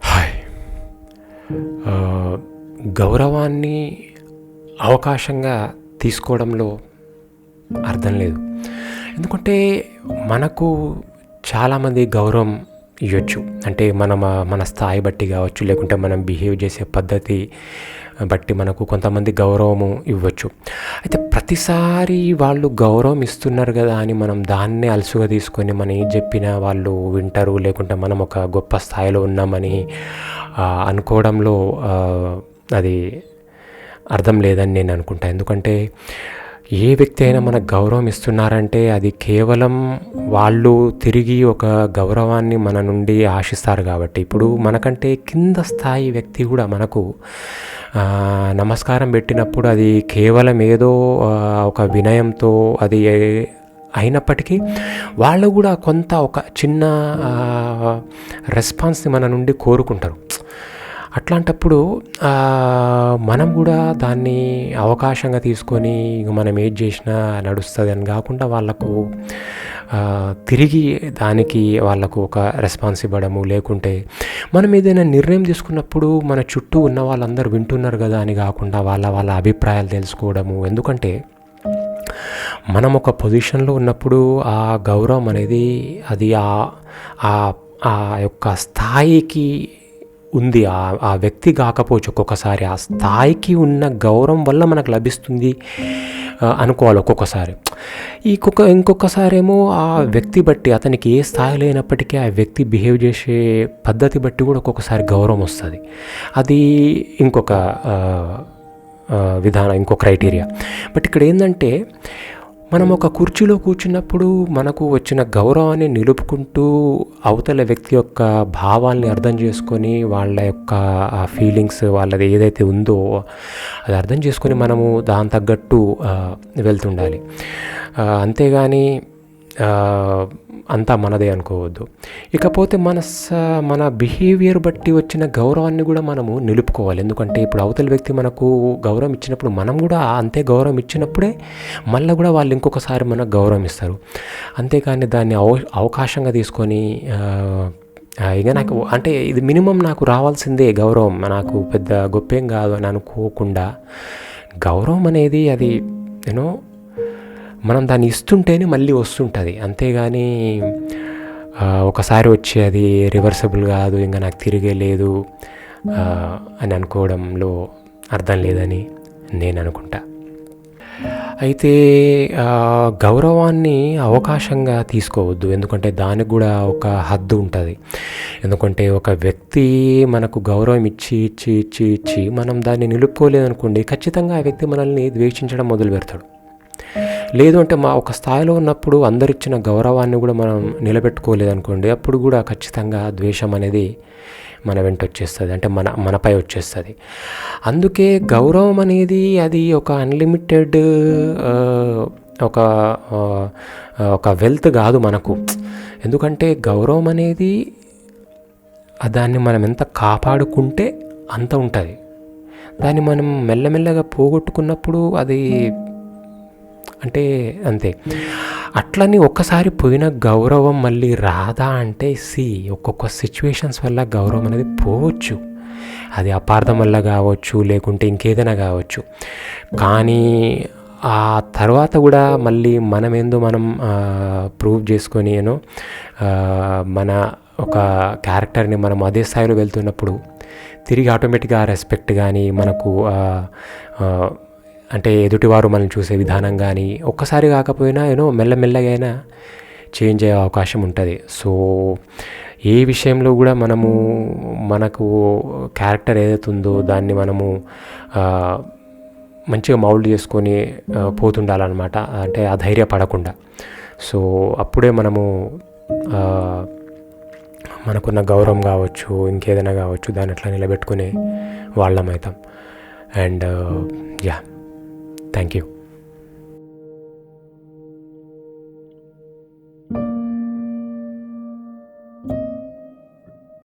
Hi. గౌరవాన్ని అవకాశంగా తీసుకోవడంలో అర్థం లేదు. ఎందుకంటే మనకు చాలామంది గౌరవం ఇవ్వచ్చు. అంటే మన స్థాయి బట్టి కావచ్చు, లేకుంటే మనం బిహేవ్ చేసే పద్ధతి బట్టి మనకు కొంతమంది గౌరవము ఇవ్వచ్చు. అయితే ప్రతిసారి వాళ్ళు గౌరవం ఇస్తున్నారు కదా అని మనం దాన్నే అలసుగా తీసుకొని మనం ఏం చెప్పినా వాళ్ళు వింటారు, లేకుంటే మనం ఒక గొప్ప స్థాయిలో ఉన్నామని అనుకోవడంలో అది అర్థం లేదని నేను అనుకుంటా. ఎందుకంటే ఏ వ్యక్తి అయినా మనకు గౌరవం ఇస్తున్నారంటే అది కేవలం వాళ్ళు తిరిగి ఒక గౌరవాన్ని మన నుండి ఆశిస్తారు కాబట్టి. ఇప్పుడు మనకంటే కింద స్థాయి వ్యక్తి కూడా మనకు నమస్కారం పెట్టినప్పుడు అది కేవలం ఏదో ఒక వినయంతో అది అయినప్పటికీ వాళ్ళు కూడా కొంత ఒక చిన్న రెస్పాన్స్ని మన నుండి కోరుకుంటారు. అట్లాంటప్పుడు మనం కూడా దాన్ని అవకాశంగా తీసుకొని మనం ఏది చేసినా నడుస్తుంది అని కాకుండా వాళ్ళకు తిరిగి దానికి వాళ్ళకు ఒక రెస్పాన్స్ ఇవ్వడము, లేకుంటే మనం ఏదైనా నిర్ణయం తీసుకున్నప్పుడు మన చుట్టూ ఉన్న వాళ్ళందరూ వింటున్నారు కదా అని కాకుండా వాళ్ళ అభిప్రాయాలు తెలుసుకోవడము. ఎందుకంటే మనం ఒక పొజిషన్లో ఉన్నప్పుడు ఆ గౌరవం అనేది అది ఆ యొక్క స్థాయికి ఉంది. ఆ వ్యక్తి కాకపోవచ్చు, ఒక్కొక్కసారి ఆ స్థాయికి ఉన్న గౌరవం వల్ల మనకు లభిస్తుంది అనుకోవాలి ఒక్కొక్కసారి. ఇంకొకసారి ఏమో ఆ వ్యక్తి బట్టి, అతనికి ఏ స్థాయి లేనప్పటికీ ఆ వ్యక్తి బిహేవ్ చేసే పద్ధతి బట్టి కూడా ఒక్కొక్కసారి గౌరవం వస్తుంది. అది ఇంకొక విధానం, ఇంకో క్రైటీరియా. బట్ ఇక్కడ ఏంటంటే మనం ఒక కుర్చీలో కూర్చున్నప్పుడు మనకు వచ్చిన గౌరవాన్ని నిలుపుకుంటూ అవతల వ్యక్తి యొక్క భావాల్ని అర్థం చేసుకొని వాళ్ళ యొక్క ఫీలింగ్స్ వాళ్ళది ఏదైతే ఉందో అది అర్థం చేసుకొని మనము దాని తగ్గట్టు వెళ్తుండాలి. అంతేగాని అంతా మనదే అనుకోవద్దు. ఇకపోతే మన బిహేవియర్ బట్టి వచ్చిన గౌరవాన్ని కూడా మనము నిలుపుకోవాలి. ఎందుకంటే ఇప్పుడు అవతల వ్యక్తి మనకు గౌరవం ఇచ్చినప్పుడు మనం కూడా అంతే గౌరవం ఇచ్చినప్పుడే మళ్ళీ కూడా వాళ్ళు ఇంకొకసారి మనకు గౌరవం ఇస్తారు. అంతేకాని దాన్ని అవకాశంగా తీసుకొని ఇక నాకు అంటే ఇది మినిమం నాకు రావాల్సిందే గౌరవం, నాకు పెద్ద గొప్పేం కాదు అని అనుకోకుండా, గౌరవం అనేది అది మనం దాన్ని ఇస్తుంటేనే మళ్ళీ వస్తుంటుంది. అంతేగాని ఒకసారి వచ్చి అది రివర్సబుల్ కాదు, ఇంకా నాకు తిరిగే లేదు అని అనుకోవడంలో అర్థం లేదని నేను అనుకుంటా. అయితే గౌరవాన్ని అవకాశంగా తీసుకోవద్దు. ఎందుకంటే దానికి కూడా ఒక హద్దు ఉంటుంది. ఎందుకంటే ఒక వ్యక్తి మనకు గౌరవం ఇచ్చి మనం దాన్ని నిలుపుకోలేదనుకోండి, ఖచ్చితంగా ఆ వ్యక్తి మనల్ని ద్వేషించడం మొదలు పెడతాడు. లేదు అంటే ఒక స్థాయిలో ఉన్నప్పుడు అందరిచ్చిన గౌరవాన్ని కూడా మనం నిలబెట్టుకోలేదనుకోండి, అప్పుడు కూడా ఖచ్చితంగా ద్వేషం అనేది మన వెంట వచ్చేస్తుంది, అంటే మనపై వచ్చేస్తుంది. అందుకే గౌరవం అనేది అది ఒక అన్లిమిటెడ్ ఒక వెల్త్ కాదు మనకు. ఎందుకంటే గౌరవం అనేది దాన్ని మనం ఎంత కాపాడుకుంటే అంత ఉంటుంది. దాన్ని మనం మెల్లమెల్లగా పోగొట్టుకున్నప్పుడు అది అంటే అంతే. అట్లని ఒక్కసారి పోయిన గౌరవం మళ్ళీ రాదా అంటే ఒక్కొక్క సిచ్యువేషన్స్ వల్ల గౌరవం అనేది పోవచ్చు. అది అపార్థం వల్ల కావచ్చు, లేకుంటే ఇంకేదైనా కావచ్చు. కానీ ఆ తర్వాత కూడా మళ్ళీ మనమేందో మనం ప్రూవ్ చేసుకొని మన ఒక క్యారెక్టర్ని మనం అదే స్థాయిలో వెళ్తున్నప్పుడు తిరిగి ఆటోమేటిక్గా ఆ రెస్పెక్ట్ కానీ మనకు అంటే ఎదుటివారు మనం చూసే విధానం కానీ ఒక్కసారి కాకపోయినా మెల్లమెల్లగా అయినా చేంజ్ అయ్యే అవకాశం ఉంటుంది. సో ఏ విషయంలో కూడా మనకు క్యారెక్టర్ ఏదైతే ఉందో దాన్ని మనము మంచిగా మౌల్డ్ చేసుకొని పోతుండాలన్నమాట. అంటే అధైర్యపడకుండా. సో అప్పుడే మనకున్న గౌరవం కావచ్చు, ఇంకేదైనా కావచ్చు, దాన్ని అట్లా నిలబెట్టుకునే వాళ్ళం అవుతాం. And thank you.